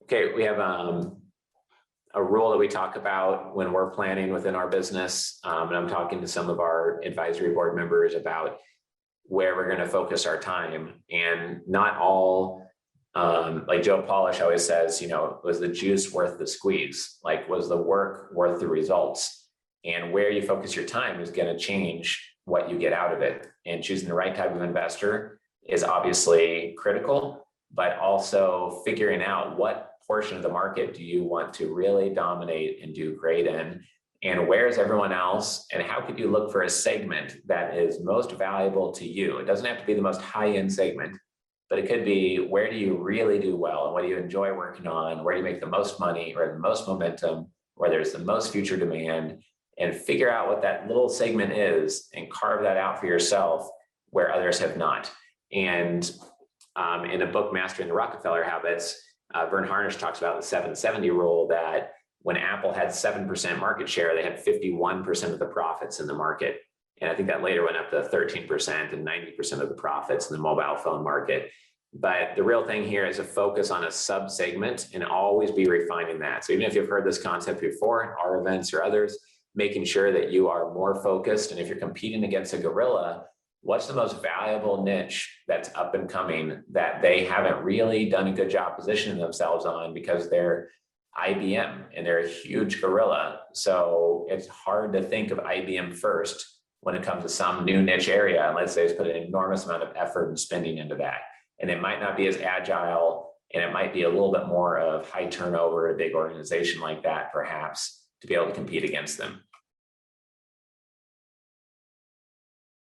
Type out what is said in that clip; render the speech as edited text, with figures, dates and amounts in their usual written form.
Okay, we have a rule that we talk about when we're planning within our business. And I'm talking to some of our advisory board members about where we're going to focus our time. And not all, like Joe Polish always says, was the juice worth the squeeze? Like, was the work worth the results? And where you focus your time is going to change what you get out of it. And choosing the right type of investor is obviously critical, but also figuring out what portion of the market do you want to really dominate and do great in, and where's everyone else, and how could you look for a segment that is most valuable to you? It doesn't have to be the most high-end segment, but it could be, where do you really do well and what do you enjoy working on, where do you make the most money or the most momentum, where there's the most future demand, and figure out what that little segment is and carve that out for yourself where others have not. And in a book, Mastering the Rockefeller Habits, Vern Harnish talks about the 770 rule, that when Apple had 7% market share, they had 51% of the profits in the market. And I think that later went up to 13% and 90% of the profits in the mobile phone market. But the real thing here is a focus on a sub-segment and always be refining that. So even if you've heard this concept before in our events or others, making sure that you are more focused. And if you're competing against a gorilla, what's the most valuable niche that's up and coming that they haven't really done a good job positioning themselves on, because they're IBM and they're a huge gorilla. So it's hard to think of IBM first when it comes to some new niche area, unless they just put an enormous amount of effort and spending into that. And it might not be as agile, and it might be a little bit more of high turnover, a big organization like that, perhaps, to be able to compete against them.